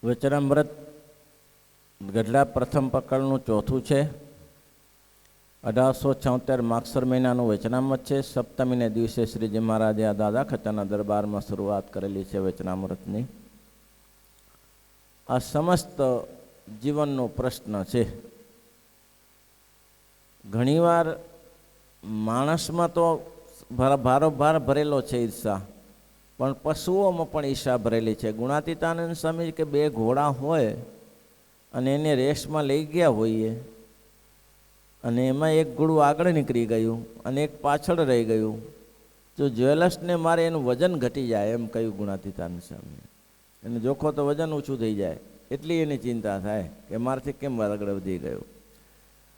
વચનામૃત ગઢડા પ્રથમ પકડનું ચોથું છે. 1876 માગસર મહિનાનું વચનામૃત છે. સપ્તમીને દિવસે શ્રીજી મહારાજે આ દાદા ખચાના દરબારમાં શરૂઆત કરેલી છે વચનામૃતની. આ સમસ્ત જીવનનો પ્રશ્ન છે. ઘણીવાર માણસમાં તો ભારોભાર ભરેલો છે ઈર્ષા, પણ પશુઓમાં પણ ઈર્ષા ભરેલી છે. ગુણાતીતાનંદ સ્વામી કે બે ઘોડા હોય અને એને રેસમાં લઈ ગયા હોઈએ અને એમાં એક ઘોડું આગળ નીકળી ગયું અને એક પાછળ રહી ગયું, જો જ્વેલર્સને મારે એનું વજન ઘટી જાય એમ કહ્યું ગુણાતીતાનંદ સ્વામી. એને જોખો તો વજન ઓછું થઈ જાય એટલી એની ચિંતા થાય કે મારાથી કેમ આગળ વધી ગયું.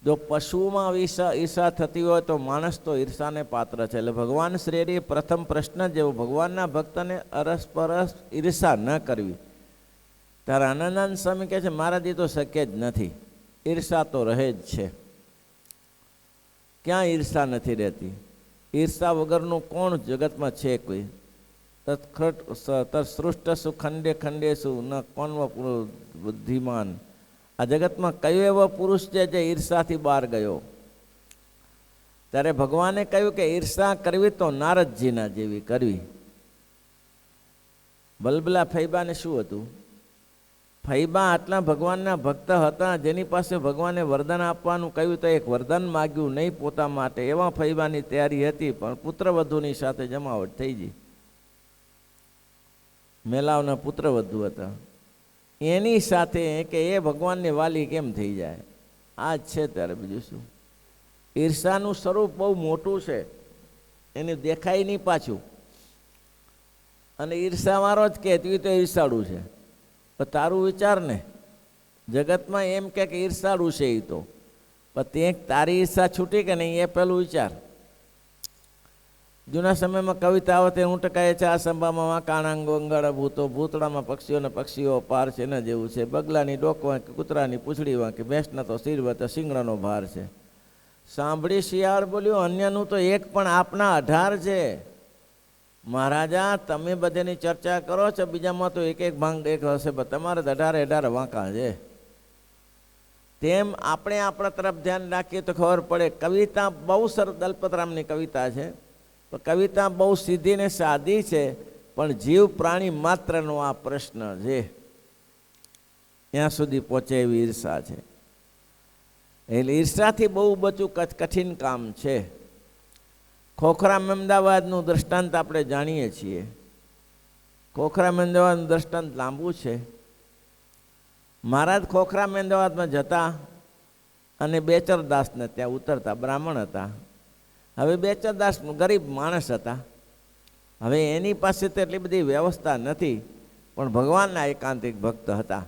જો પશુઓમાં ઈર્ષા થતી હોય તો માણસ તો ઈર્ષાને પાત્ર છે. એટલે ભગવાન શ્રીએ પ્રથમ પ્રશ્ન જેવો ભગવાનના ભક્તને અરસપરસ ઈર્ષા ન કરવી. ત્યારે આનંદાનંદ સ્વામી કહે છે મારાથી તો શક્ય જ નથી, ઈર્ષા તો રહે જ છે. ક્યાં ઈર્ષા નથી રહેતી? ઈર્ષા વગરનું કોણ જગતમાં છે કોઈ? તત્સૃષ્ટસુ ખંડે ખંડેસુ ન કોણ બુદ્ધિમાન. આ જગતમાં કયો એવો પુરુષ છે જે ઈર્ષાથી બહાર ગયો? ત્યારે ભગવાને કહ્યું કે ઈર્ષા કરવી તો નારદજીના જેવી કરવી. બલબલા ફૈબાને શું હતું? ફૈબા આટલા ભગવાનના ભક્ત હતા જેની પાસે ભગવાને વરદાન આપવાનું કહ્યું તો એક વરદાન માગ્યું નહીં પોતા માટે. એવા ફૈબાની તૈયારી હતી, પણ પુત્રવધુની સાથે જમાવટ થઈ ગઈ. મેલાવના પુત્રવધુ હતા, એની સાથે કે એ ભગવાનને વાલી કેમ થઈ જાય? આ જ છે. ત્યારે બીજું શું? ઈર્ષાનું સ્વરૂપ બહુ મોટું છે, એને દેખાય નહીં પાછું. અને ઈર્ષાવાળો જ કે તું તો ઈર્ષાળું છે. પણ તારું વિચાર ને, જગતમાં એમ કે ઈર્ષાળું છે એ તો, પણ તે તારી ઈર્ષા છૂટી કે નહીં એ પેલું વિચાર. જૂના સમયમાં કવિતા આવતે ઊંટ કહે છે આ સંભામાં વાંકાણાંગો અંગાળા ભૂતો, ભૂતળામાં પક્ષીઓને પક્ષીઓ પાર છે ને જેવું છે. બગલાની ડોક વાંકે, કૂતરાની પૂંછડી વાંકે, ભેંસના તો શિર વાંકે, શિંગડાનો ભાર છે. સાંભળી શિયાળ બોલ્યો અન્યનું તો એક પણ આપના 18 છે. મહારાજા તમે બધાની ચર્ચા કરો છો, બીજામાં તો એક એક ભાંગ એક હશે, પણ તમારે 18 વાંકા છે. તેમ આપણે આપણા તરફ ધ્યાન રાખીએ તો ખબર પડે. કવિતા બહુ સરસ દલપતરામની કવિતા છે, પણ કવિતા બહુ સીધી ને સાદી છે, પણ જીવ પ્રાણી માત્રનો આ પ્રશ્ન છે ત્યાં સુધી પહોંચે એવી ઈર્ષા છે. એટલે ઈર્ષાથી બહુ બચવું કઠિન કામ છે. ખોખરા અમદાવાદનું દ્રષ્ટાંત આપણે જાણીએ છીએ. ખોખરા અમદાવાદનું દ્રષ્ટાંત લાંબુ છે. મહારાજ ખોખરા અમદાવાદમાં જતા અને બેચરદાસને ત્યાં ઉતરતા. બ્રાહ્મણ હતા. હવે બેચરદાસ ગરીબ માણસ હતા. હવે એની પાસે તો એટલી બધી વ્યવસ્થા નથી, પણ ભગવાનના એકાંતિક ભક્ત હતા.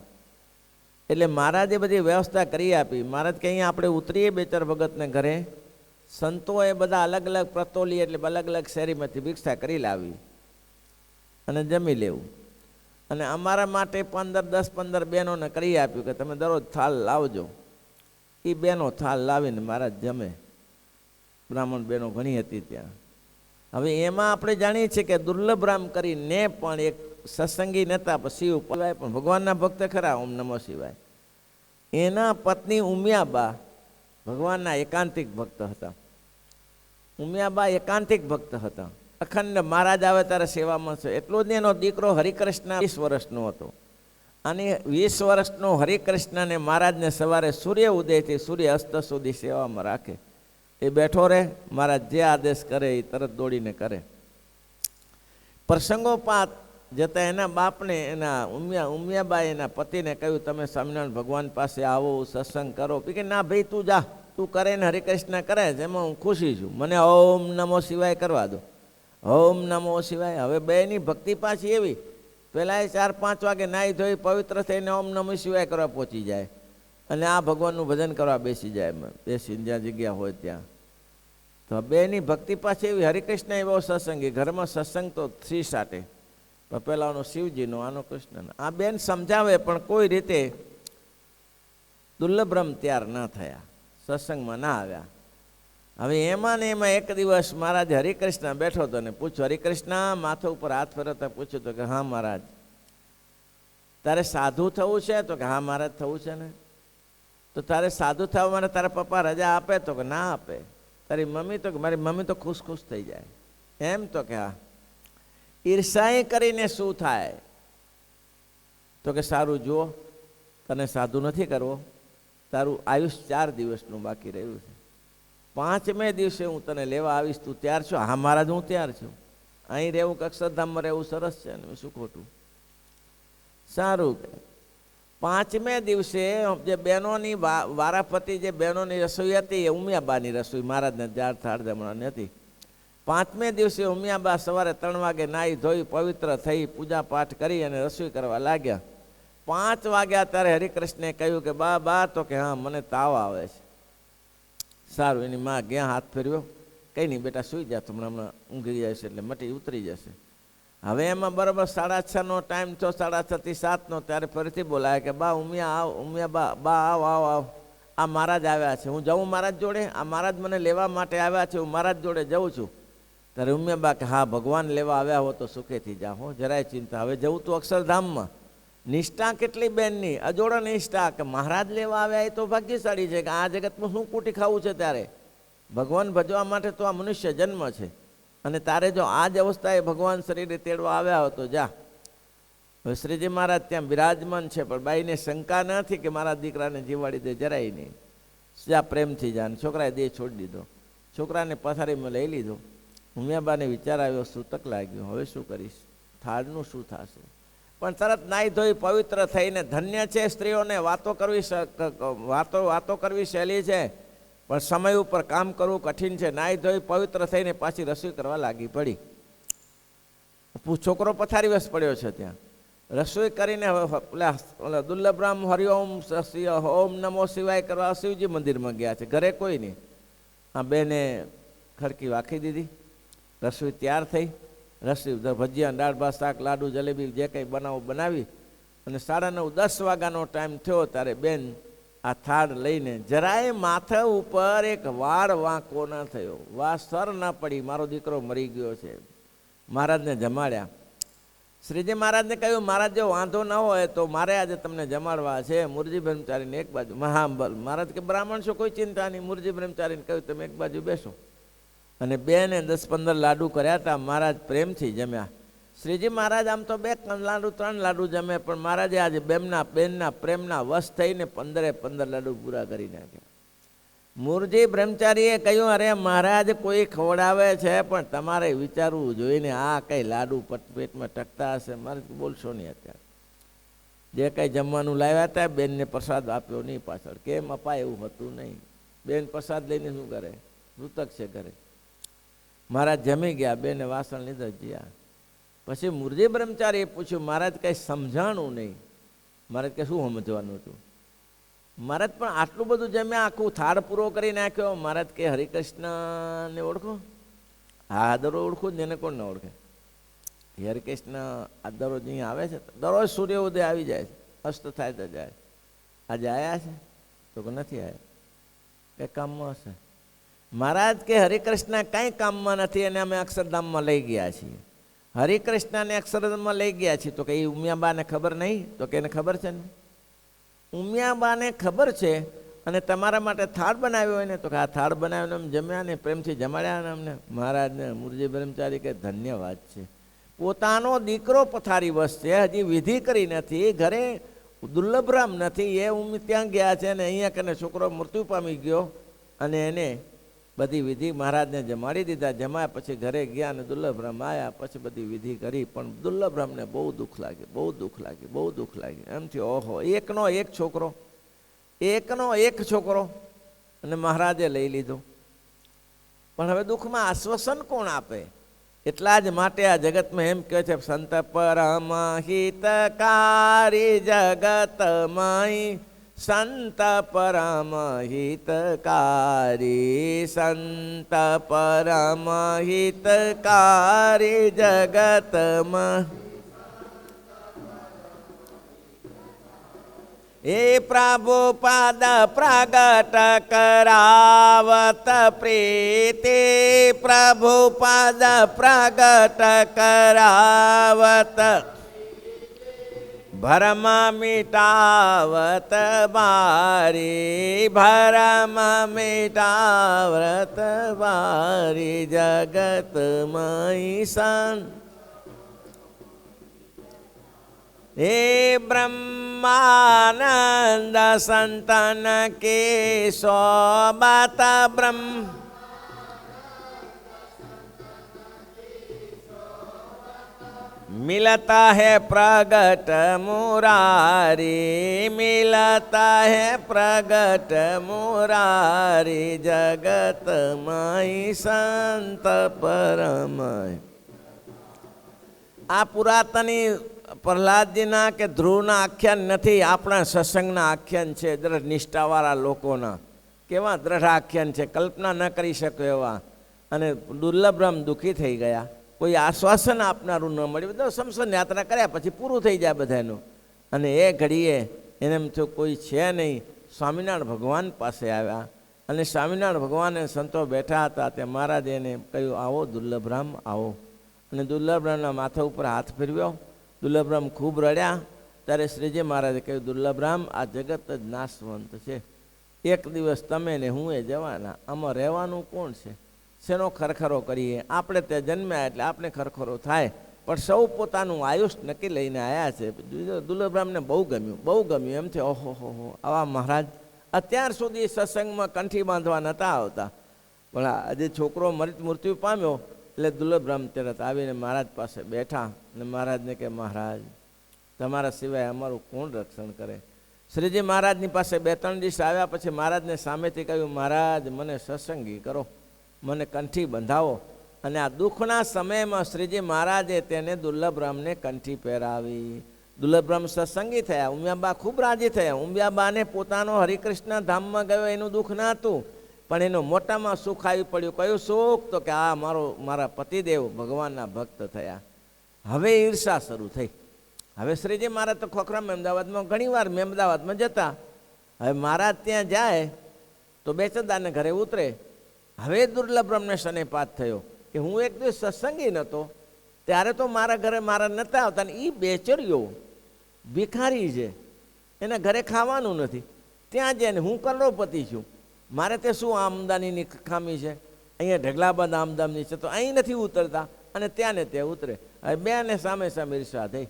એટલે મહારાજે બધી વ્યવસ્થા કરી આપી. મહારાજ કે અહીંયા આપણે ઉતરીએ બેચર ભગતને ઘરે. સંતોએ બધા અલગ અલગ પ્રતોલી એટલે અલગ અલગ શેરીમાંથી ભિક્ષા કરી લાવી અને જમી લેવું. અને અમારા માટે 10-15 બહેનોને કરી આપ્યું કે તમે દરરોજ થાળ લાવજો. એ બહેનો થાળ લાવીને મહારાજ જમે. બ્રાહ્મણ બહેનો ઘણી હતી ત્યાં. હવે એમાં આપણે જાણીએ છીએ કે દુર્લભ રામ કરીને પણ એક સત્સંગી નતા, શિવ પવાય પણ ભગવાનના ભક્ત ખરા, ઓમ નમો શિવાય. એના પત્ની ઉમિયાબા ભગવાનના એકાંતિક ભક્ત હતા. ઉમિયાબા એકાંતિક ભક્ત હતા. અખંડ મહારાજ આવે ત્યારે સેવામાં છે. એટલો જ એનો દીકરો હરિકૃષ્ણ 20 વર્ષનો હતો. અને 20 વર્ષનો હરિકૃષ્ણને મહારાજને સવારે સૂર્ય ઉદયથી સૂર્ય અસ્ત સુધી સેવામાં રાખે. એ બેઠો રહે, મહારાજ જે આદેશ કરે એ તરત દોડીને કરે. પ્રસંગોપાત જતાં એના બાપને એના ઉમિયાબાએ એના પતિને કહ્યું તમે સ્વામિનારાયણ ભગવાન પાસે આવો, સત્સંગ કરો. કે ના ભાઈ તું જા, તું કરે ને હરિકૃષ્ણ કરે છે એમાં હું ખુશી છું, મને ઓમ નમો શિવાય કરવા દો. ઓમ નમો શિવાય. હવે બેની ભક્તિ પાછી એવી, પહેલાં 4-5 વાગે નાહી ધોઈ પવિત્ર થઈને ઓમ નમો શિવાય કરવા પહોંચી જાય અને આ ભગવાનનું ભજન કરવા બેસી જાય, બેસીને જ્યાં જગ્યા હોય ત્યાં. તો બેની ભક્તિ પાછી એવી. હરિકૃષ્ણ એવો સત્સંગી, ઘરમાં સત્સંગ તો 3 સાટે. પેલાનો શિવજીનો, આનો કૃષ્ણનો. આ બેન સમજાવે પણ કોઈ રીતે દુર્લભ બ્રહ્મ તૈયાર ન થયા, સત્સંગમાં ના આવ્યા. હવે એમાં ને એમાં એક દિવસ મહારાજ હરિકૃષ્ણ બેઠો હતો ને પૂછ્યું, હરિકૃષ્ણ માથા ઉપર હાથ ફેરવતા પૂછ્યું તો કે હા મહારાજ. તારે સાધુ થવું છે? તો કે હા મહારાજ થવું છે ને. તો તારે સાધુ થવા માટે તારા પપ્પા રજા આપે? તો કે ના આપે. તારી મમ્મી? તો કે મારી મમ્મી તો ખુશ ખુશ થઈ જાય. એમ? તો કે હા. ઈર્ષાએ કરીને શું થાય? તો કે સારું જુઓ, તને સાધુ નથી કરવો, તારું આયુષ્ય 4 દિવસનું બાકી રહ્યું છે. 5મે દિવસે હું તને લેવા આવીશ, તું તૈયાર છો? હા મહારાજ હું તૈયાર છું. અહીં રહેવું કે અક્ષરધામમાં રહેવું સરસ છે ને, શું ખોટું? સારું. 5મે દિવસે જે બહેનોની વારાફરતી જે બહેનોની રસોઈ હતી એ ઉમિયાબાની રસોઈ, મહારાજને જાળ થાળ જમવાની હતી. 5મે દિવસે ઉમિયાબા સવારે 3 વાગે નાહી ધોઈ પવિત્ર થઈ પૂજા પાઠ કરી અને રસોઈ કરવા લાગ્યા. 5 વાગ્યા ત્યારે હરિકૃષ્ણે કહ્યું કે બા બા. તો કે હા મને તાવ આવે છે. સારું. એની માં ગયા, હાથ ફેરવ્યો, કંઈ નહીં બેટા સૂઈ જા, તો હમણાં ઊંઘી જશે એટલે મટી ઉતરી જશે. હવે એમાં બરાબર 6:30નો ટાઈમ થયો, 6:30 થી 7નો. ત્યારે ફરીથી બોલાય કે બા ઉમિયા આવ, ઉમિયા બા બા આવ આવ આવ, આ મહારાજ આવ્યા છે, હું જાઉં મહારાજ જોડે? આ મહારાજ મને લેવા માટે આવ્યા છે, હું મહારાજ જોડે જાઉં છું. ત્યારે ઉમિયાબા કે હા ભગવાન લેવા આવ્યા હો તો સુખેથી જા હો, જરાય ચિંતા. હવે જવું તું અક્ષરધામમાં. નિષ્ઠા કેટલી બેનની, અજોડ નિષ્ઠા કે મહારાજ લેવા આવ્યા એ તો ભાગ્યશાળી છે કે આ જગતમાં શું કૂટી ખાવું છે. ત્યારે ભગવાન ભજવા માટે તો આ મનુષ્ય જન્મ છે. અને તારે જો આ જ અવસ્થાએ ભગવાન શરીરે તેડવા આવ્યા હોય તો જા. હવે શ્રીજી મહારાજ ત્યાં બિરાજમાન છે, પણ બાઈને શંકા નથી કે મારા દીકરાને જીવાડી દે, જરાય નહીં. જા પ્રેમથી જા. છોકરાએ દેહ છોડી દીધો, છોકરાને પથારીમાં લઈ લીધો. ઉમિયાબાને વિચાર આવ્યો, સૂતક લાગ્યો, હવે શું કરીશ, થાળનું શું થશે? પણ તરત નાહી ધોઈ પવિત્ર થઈને, ધન્ય છે સ્ત્રીઓને વાતો કરવી સહેલી છે, પણ સમય ઉપર કામ કરવું કઠિન છે. નાહી ધોઈ પવિત્ર થઈને પાછી રસોઈ કરવા લાગી પડી. છોકરો પથારી વસ પડ્યો છે ત્યાં. રસોઈ કરીને પેલા દુર્લભરામ હરિઓમ ઓમ નમો શિવાય કરવા શિવજી મંદિરમાં ગયા છે. ઘરે કોઈ નહીં. આ બેને ખડકી વાખી દીધી, રસોઈ તૈયાર થઈ. રસોઈ ભજીયા, દાળ ભાત, શાક, લાડુ, જલેબી જે કંઈ બનાવી અને 9:30-10 વાગ્યાનો ટાઈમ થયો ત્યારે બેન આ થાળ લઈને જરાય માથા ઉપર એક વાળ વાંકો ન થયો, સર ના પડી, મારો દીકરો મરી ગયો છે. મહારાજને જમાડ્યા. શ્રીજી મહારાજને કહ્યું મહારાજ જો વાંધો ન હોય તો મારે આજે તમને જમાડવા છે. મુરજી બ્રહ્મચારીને એક બાજુ, મહારાજ કે બ્રાહ્મણ છો, કોઈ ચિંતા નહીં. મુરજી બ્રહ્મચારીને કહ્યું તમે એક બાજુ બેસો. અને 2 ને 10-15 લાડુ કર્યા હતા. મહારાજ પ્રેમથી જમ્યા. શ્રીજી મહારાજ આમ તો 2 લાડુ 3 લાડુ જમે, પણ મહારાજે આજે બેનના પ્રેમના વશ થઈને 15 લાડુ પૂરા કરી નાખ્યા. મુરજી બ્રહ્મચારીએ કહ્યું અરે મહારાજ કોઈ ખવડાવે છે, પણ તમારે વિચારવું જોઈને આ કઈ લાડુ પેટમાં ટકતા હશે. મારે બોલશો નહીં અત્યારે. જે કંઈ જમવાનું લાવ્યા હતા બેનને પ્રસાદ આપ્યો નહીં પાછળ. કેમ અપાય એવું હતું નહીં. બેન પ્રસાદ લઈને શું કરે, મૃતક છે ઘરે. મહારાજ જમી ગયા, બેને વાસણ લીધા ગયા. પછી મુરજી બ્રહ્મચારીએ પૂછ્યું મહારાજ કંઈ સમજાણું નહીં. મહારાજ કે શું સમજવાનું હતું? મહારાજ પણ આટલું બધું જમ્યા, આખું થાળ પૂરો કરી નાખ્યો. મહારાજ કે હરિકૃષ્ણને ઓળખો? હા દરરોજ ઓળખું જ, એને કોણ ન ઓળખે? હરિકૃષ્ણ આ દરરોજ અહીંયા આવે છે, દરરોજ સૂર્યોદય આવી જાય છે, અસ્ત થાય તો જાય. આજે આવ્યા છે? તો કે નથી આવ્યા, કંઈ કામમાં હશે. મહારાજ કે હરિકૃષ્ણ કાંઈ કામમાં નથી, અને અમે અક્ષરધામમાં લઈ ગયા છીએ. હરિકૃષ્ણને અક્ષરધામમાં લઈ ગયા છીએ. તો કે એ ઉમિયાબાને ખબર નહીં? તો કે એને ખબર છે ને. ઉમિયાબાને ખબર છે, અને તમારા માટે થાળ બનાવ્યો હોય ને? તો કે આ થાળ બનાવીને અમે જમ્યા ને, પ્રેમથી જમાડ્યા ને અમને. મહારાજને મુરજી બ્રહ્મચારી કે ધન્યવાદ છે. પોતાનો દીકરો પથારી વસ છે, હજી વિધિ કરી નથી, ઘરે દુર્લભરામ નથી, એ ત્યાં ગયા છે ને અહીંયા કને છોકરો મૃત્યુ પામી ગયો, અને એને બધી વિધિ મહારાજને જમાડી દીધા. જમાયા પછી ઘરે ગયા અને દુર્લભરામ આવ્યા. પછી બધી વિધિ કરી, પણ દુર્લભરામને બહુ દુઃખ લાગ્યું, બહુ દુઃખ લાગ્યું, બહુ દુઃખ લાગ્યું. એમ થયું ઓહો, એકનો એક છોકરો અને મહારાજે લઈ લીધો. પણ હવે દુઃખમાં આશ્વાસન કોણ આપે? એટલા જ માટે આ જગતમાં એમ કહે છે સંત પરમ હિતકારી જગતમય, સંત પરમ હિતકારી, સંત પરમ હિતકારી જગતમાં. એ પ્રભુપાદ પ્રગટ કરાવત પ્રીતિ, પ્રભુપાદ પ્રગટ કરાવત ભરમ મિટાવત બારી, ભરમ મિટાવત બારી, જગતમય સંત હે બ્રહ્માનંદ સંતન કે સોબત બ્રહ્મ मिलता है प्रगट मुरारी, मिलता है प्रगट मुरारी, जगतमय संत परमय। आ पुरातनी प्रहलादजीना के ध्रुवना आख्यान नहीं, अपना सत्संगना आख्यान है। दृढ़ निष्ठावाळा लोकोना केवा दृढ़ आख्यान है, कल्पना न करी शको एवा। अने दुर्लभराम दुखी थई गया, कोई आश्वासन आपनारू न मळ्युं। बधा समसन यात्रा कर्या पछी पूरुं थई जाय बधानुं। अने ए घड़ीए एने एम थयुं कोई छे नहीं, स्वामीनारायण भगवान पासे आव्या। अने स्वामीनारायण भगवान अने संतो बैठा हता, ते महाराज एने कह्युं आवो दुर्लभराम आवो। अने दुर्लभरामना माथा उपर हाथ फेरव्यो। दुर्लभराम खूब रड्या। त्यारे श्रीजी महाराजे कह्युं दुर्लभराम आ जगत ज नाशवंत छे, एक दिवस तमे ने हुंए जवाना, आमां रहेवानुं कोण छे? શેનો ખરખરો કરીએ? આપણે તે જન્મ્યા એટલે આપણે ખરખરો થાય, પણ સૌ પોતાનું આયુષ નક્કી લઈને આવ્યા છે। દુર્લભરામને બહુ ગમ્યું એમ છે, ઓહો હો હો, આવા મહારાજ અત્યાર સુધી સત્સંગમાં કંઠી બાંધવા નહોતા આવતા, પણ આજે છોકરો મૃત્યુ પામ્યો એટલે દુર્લભરામ તરત આવીને મહારાજ પાસે બેઠા અને મહારાજને કે મહારાજ તમારા સિવાય અમારું કોણ રક્ષણ કરે? શ્રીજી મહારાજની પાસે 2-3 દિવસ આવ્યા પછી મહારાજને સામેથી કહ્યું, મહારાજ મને સત્સંગી કરો, મને કંઠી બંધાવો। અને આ દુઃખના સમયમાં શ્રીજી મહારાજે તેને દુર્લભરામને કંઠી પહેરાવી। દુર્લભરામ સત્સંગી થયા, ઉમિયાબા ખૂબ રાજી થયા। ઉમિયાબાને પોતાનો હરિકૃષ્ણ ધામમાં ગયો એનું દુઃખ ન હતું, પણ એનું મોટામાં સુખ આવી પડ્યું। કયું સુખ? તો કે આ મારા પતિદેવ ભગવાનના ભક્ત થયા। હવે ઈર્ષા શરૂ થઈ। હવે શ્રીજી મહારાજ તો ખોખરામ અમદાવાદમાં ઘણીવાર અમદાવાદમાં જતા। હવે મહારાજ ત્યાં જાય તો બેચરદાને ઘરે ઉતરે। હવે દુર્લભરામને શનૈપાત થયો કે હું એક દિવસ સત્સંગી નહોતો, ત્યારે તો મારા ઘરે મારા નહોતા આવતા, ને એ બેચરીઓ ભિખારી છે, એના ઘરે ખાવાનું નથી, ત્યાં જઈને હું કરોડપતિ છું, મારે તે શું આમદાનીની ખામી છે? અહીંયા ઢગલાબાદ આમદાની છે, તો અહીં નથી ઉતરતા અને ત્યાં ને ત્યાં ઉતરે। હવે બેને સામે સામે ઈર્ષા થઈ,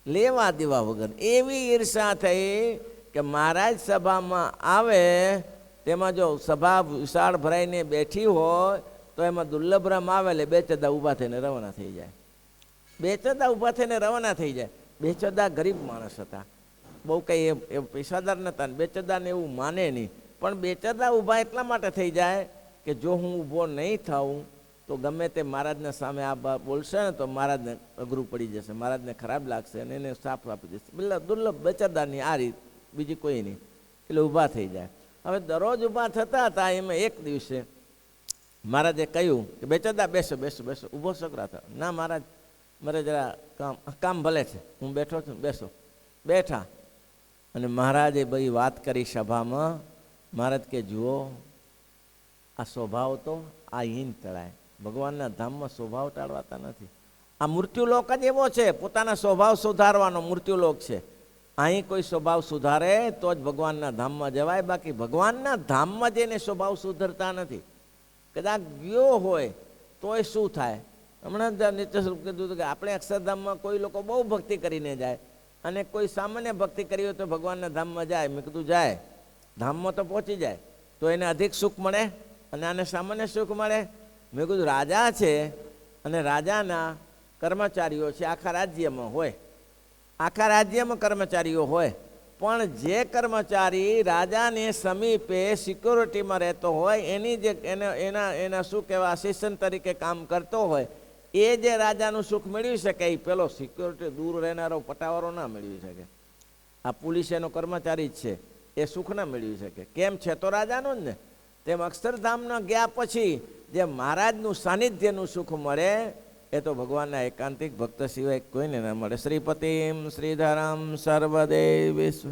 લેવા દેવા વગર એવી ઈર્ષા થઈ કે મહારાજ સભામાં આવે, તેમાં જો સભા વિશાળ ભરાઈને બેઠી હોય તો એમાં દુર્લભરામ આવે એટલે બેચરદા ઊભા થઈને રવાના થઈ જાય। બેચરદા ઊભા થઈને રવાના થઈ જાય। બેચરદા ગરીબ માણસ હતા, બહુ કંઈ એ પૈસાદાર નહોતા, ને બેચરદાને એવું માને નહીં, પણ બેચરદા ઊભા એટલા માટે થઈ જાય કે જો હું ઊભો નહીં થાઉં તો ગમે તે મહારાજના સામે આ બોલશે ને તો મહારાજને અઘરું પડી જશે, મહારાજને ખરાબ લાગશે અને એને સાફ આપી દેશે। એટલે દુર્લભ બેચરદાની આ રીત, બીજી કોઈ નહીં, એટલે ઊભા થઈ જાય। હવે દરરોજ ઊભા થતા હતા, એમાં એક દિવસે મહારાજે કહ્યું કે બેચરદા બેસો બેસો બેસો, ઊભો છોકરા હતા। ના મહારાજ મારે જરા કામ ભલે છે, હું બેઠો છું, બેસો। બેઠા અને મહારાજે બધી વાત કરી સભામાં। મહારાજ કે જુઓ આ સ્વભાવ તો આ હીન ટળાય, ભગવાનના ધામમાં સ્વભાવ ટાળવાતા નથી। આ મૃત્યુલોક જ એવો છે, પોતાના સ્વભાવ સુધારવાનો મૃત્યુલોક છે। અહીં કોઈ સ્વભાવ સુધારે તો જ ભગવાનના ધામમાં જવાય, બાકી ભગવાનના ધામમાં જઈને સ્વભાવ સુધરતા નથી। કદાચ ગયો હોય તોય શું થાય? હમણાં જ નિત્ય સ્વરૂપ કીધું હતું કે આપણે અક્ષરધામમાં કોઈ લોકો બહુ ભક્તિ કરીને જાય અને કોઈ સામાન્ય ભક્તિ કરી હોય તો ભગવાનના ધામમાં જાય। મેં કીધું જાય, ધામમાં તો પહોંચી જાય તો એને અધિક સુખ મળે અને આને સામાન્ય સુખ મળે। મેં કીધું રાજા છે અને રાજાના કર્મચારીઓ છે, આખા રાજ્યમાં હોય, આખા રાજ્યમાં કર્મચારીઓ હોય, પણ જે કર્મચારી રાજાને સમીપે સિક્યોરિટીમાં રહેતો હોય, એની જે એના શું કહેવાય આસિસ્ટન્ટ તરીકે કામ કરતો હોય, એ જે રાજાનું સુખ મેળવી શકે, એ પેલો સિક્યોરિટી દૂર રહેનારો પટાવાળો ના મેળવી શકે। આ પોલીસ એનો કર્મચારી જ છે, એ સુખ ના મેળવી શકે। કેમ છે તો રાજાનું જ ને। તેમ અક્ષરધામના ગયા પછી જે મહારાજનું સાનિધ્યનું સુખ મળે એ તો ભગવાનના એકાંતિક ભક્ત સિવાય કોઈને ન મળે। શ્રીપતિમ શ્રીધરમ સર્વદેવ વિશ્વ